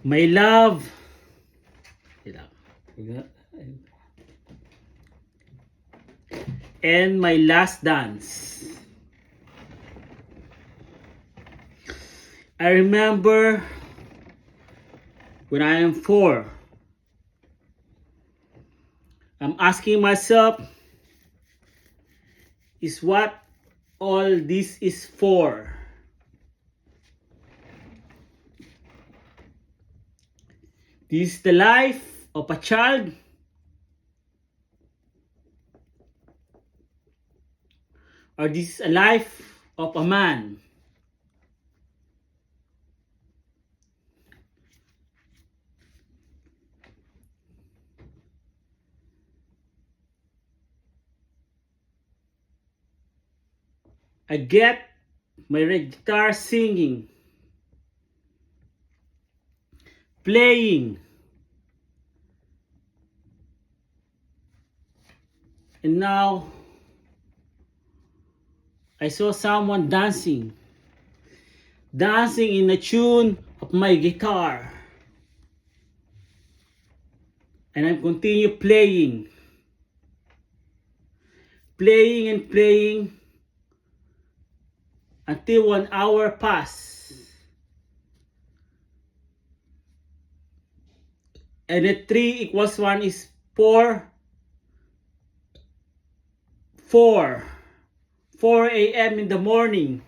My love. And my last dance. I remember when I am 4. I'm asking myself, is what all this is for? This is the life of a child, or this is a life of a man? I get my guitar singing, playing, and now I saw someone dancing in the tune of my guitar, and I continue playing and playing until 1 hour passed, and the 3 equals 1 is 4 a.m. in the morning.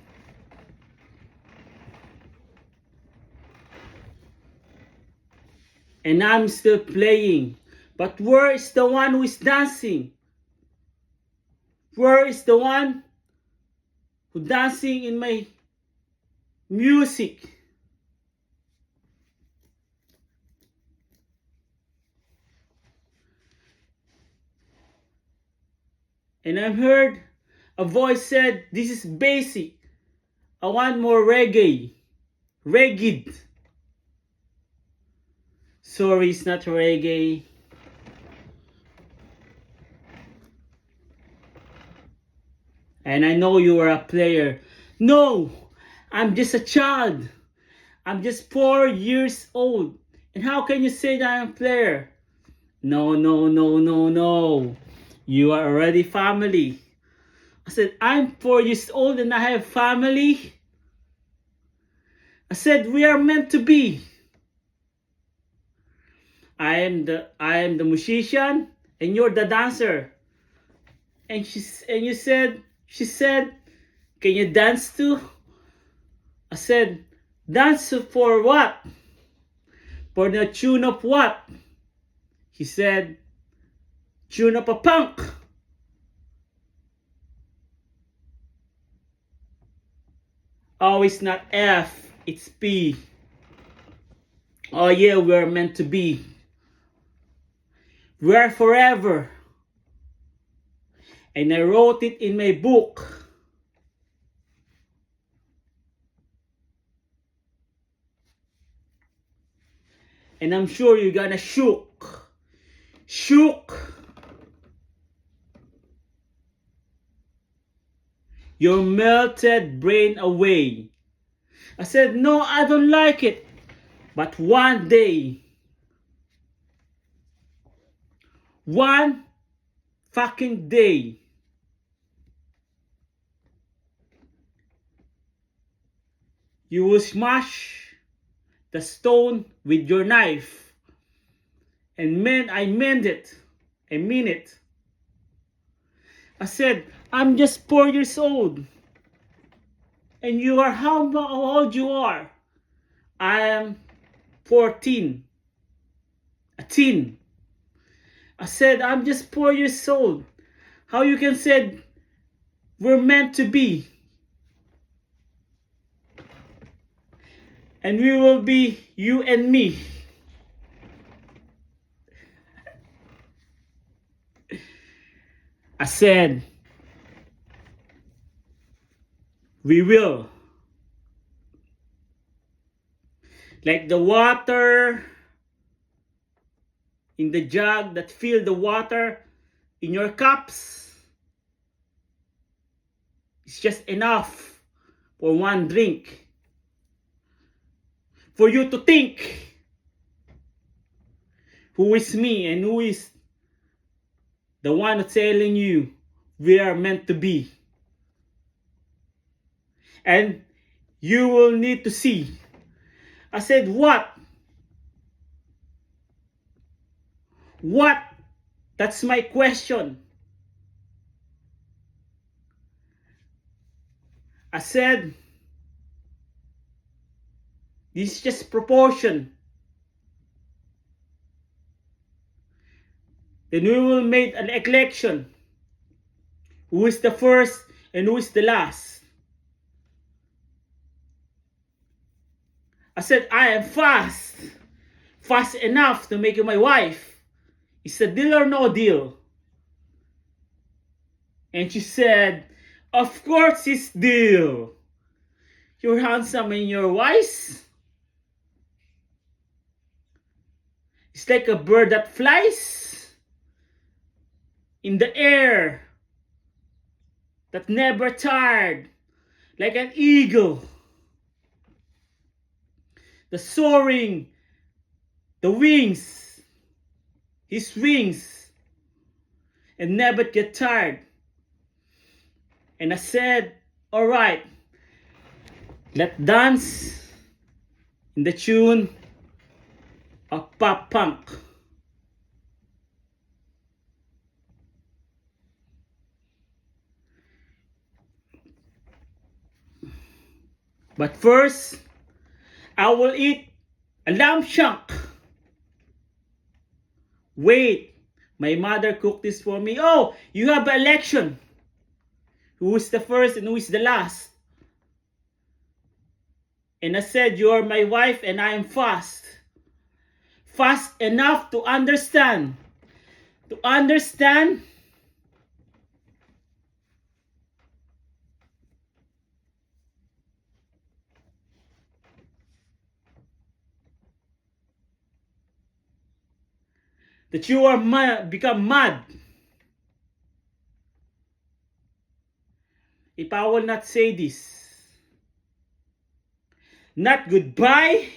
And I'm still playing. But where is the one who is dancing? Where is the one who dancing in my music? And I heard a voice said, this is basic. I want more reggae. Reggae. Sorry, it's not reggae. And I know you are a player. No, I'm just a child. I'm just 4 years old. And how can you say that I'm a player? No. You are already family. I said, I'm 4 years old and I have family. I said, we are meant to be. I am the musician and you're the dancer. And she said, can you dance too? I said, dance for what? For the tune of what? He said, tune of a punk. Oh, it's not F, it's P. Oh yeah, we're meant to be. We're forever. And I wrote it in my book. And I'm sure you're gonna shook your melted brain away. I said, no, I don't like it. But one day, one fucking day, you will smash the stone with your knife. And man, I meant it. I mean it. I said, I'm just 4 years old. And you are how old you are? I am 14. A teen. I said, I'm just 4 years old. How you can say we're meant to be? And we will be you and me. I said, we will. Like the water in the jug that fill the water in your cups. It's just enough for one drink. For you to think. who is me and who is the one telling you we are meant to be. And you will need to see. I said, what? What? That's my question. I said, this is just proportion. Then we will make an election. Who is the first and who is the last? I said, I am fast. Fast enough to make you my wife. It's a deal or no deal. And she said, of course it's deal. You're handsome and you're wise. It's like a bird that flies in the air, that never tired, like an eagle. The soaring, the wings, his wings, and never get tired. And I said, all right, let's dance in the tune of pop punk. But first, I will eat a lamb chunk. Wait, my mother cooked this for me. Oh, you have an election. Who is the first and who is the last? And I said, you are my wife and I am fast. Fast enough to understand. To understand that you are become mad. If I will not say this. Not goodbye.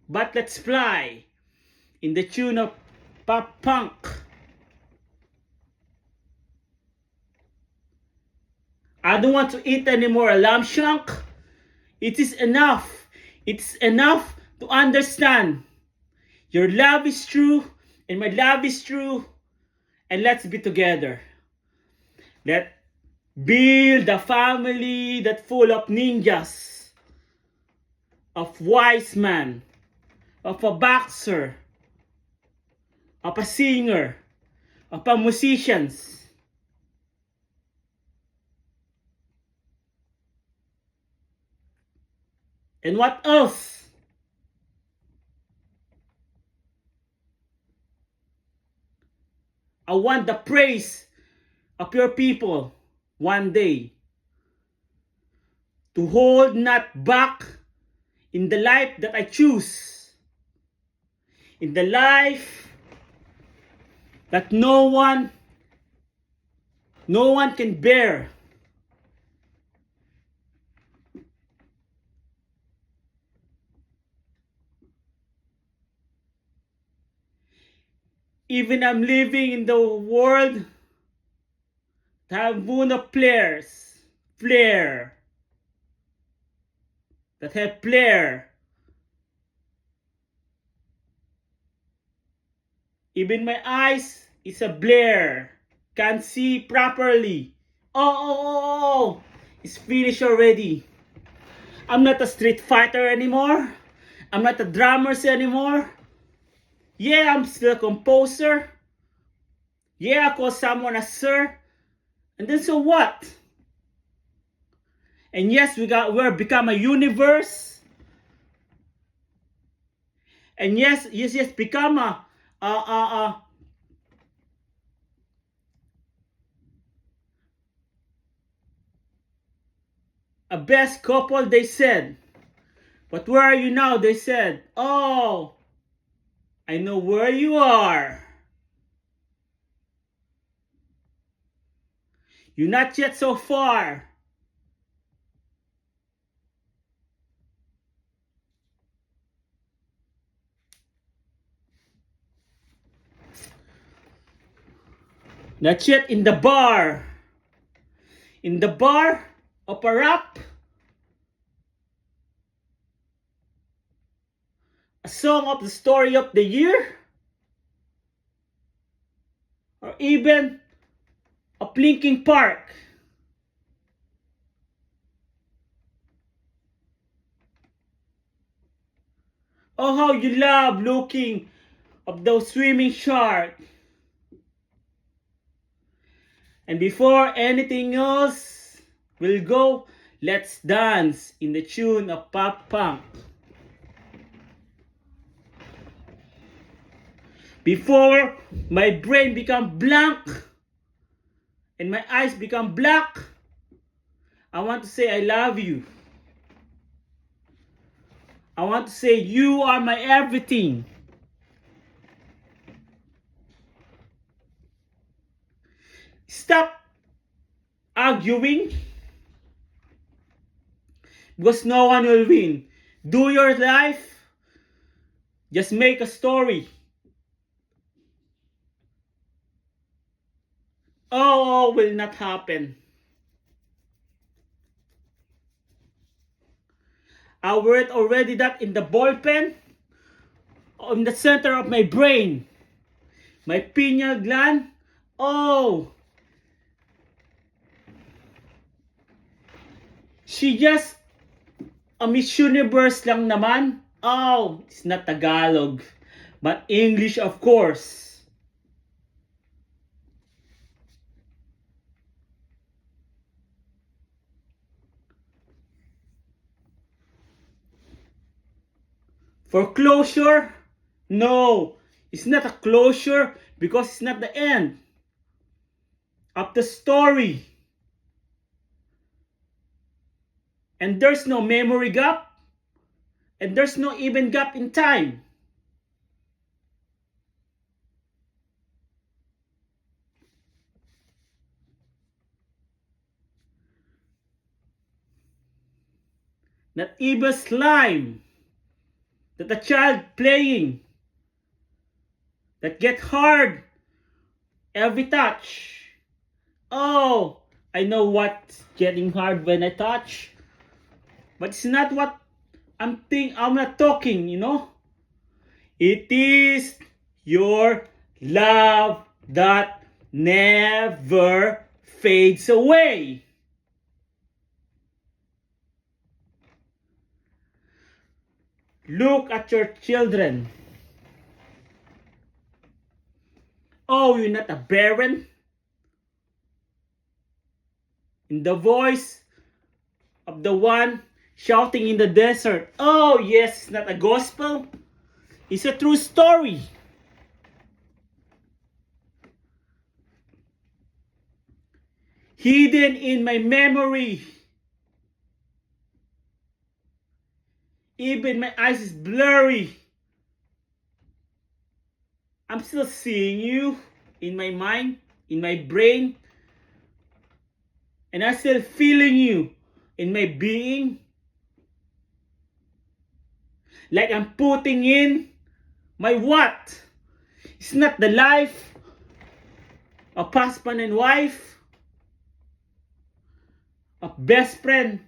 But let's fly in the tune of pop punk. I don't want to eat anymore a lamb chunk. It is enough. It's enough to understand. Your love is true and my love is true. And let's be together. Let's build a family that's full of ninjas, of wise man, of a boxer, of a singer, of a musicians. And what else? I want the praise of your people one day. To hold not back in the life that I choose. In the life that no one can bear. Even I'm living in the world that have full of flair, that have flair. Even my eyes is a blur, can't see properly. Oh, it's finished already. I'm not a street fighter anymore. I'm not a drummer anymore. Yeah, I'm still a composer. Yeah, I call someone a sir. And then so what? And yes, we're become a universe. And yes, become a best couple, they said. But where are you now? They said, oh, I know where you are. You're not yet so far. Not yet in the bar. In the bar of a rap. A song of the story of the year. Or even of Linkin Park. Oh, how you love looking of those swimming sharks. And before anything else will go, let's dance in the tune of pop punk. Before my brain become blank and my eyes become black, I want to say I love you. I want to say you are my everything. Stop arguing because no one will win. Do your life. Just make a story. Oh, will not happen. I wrote already that in the ball pen on the center of my brain. My pineal gland. Oh, she just a Miss Universe lang naman. Oh, it's not Tagalog, but English of course. For closure? No, it's not a closure because it's not the end of the story. And there's no memory gap. And there's no even gap in time. Not even slime that a child playing that get hard every touch. Oh, I know what's getting hard when I touch, but it's not what I'm not talking, you know. It is your love that never fades away. Look at your children. Oh, you're not a barren. In the voice of the one shouting in the desert. Oh, yes, it's not a gospel. It's a true story. Hidden in my memory. Even my eyes is blurry. I'm still seeing you in my mind, in my brain. And I'm still feeling you in my being. Like I'm putting in my what? It's not the life of husband and wife, of best friend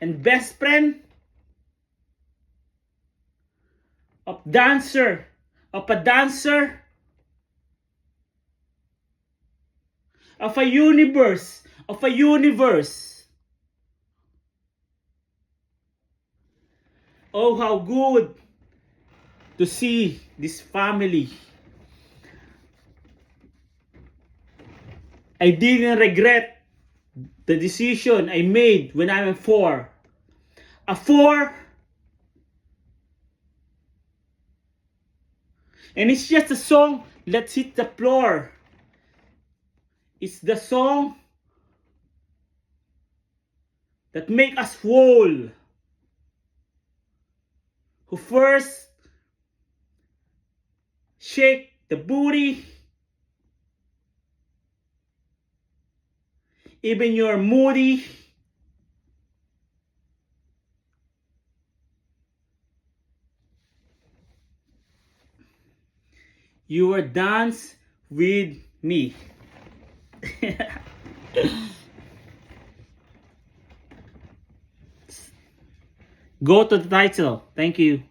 and best friend, of dancer, of a dancer, of a universe, of a universe. Oh, how good to see this family. I didn't regret the decision I made when I was 4. A 4, and it's just a song, Let's Hit the Floor. It's the song that make us whole. Who first shake the booty, even you're moody. You will dance with me. Go to the title. Thank you.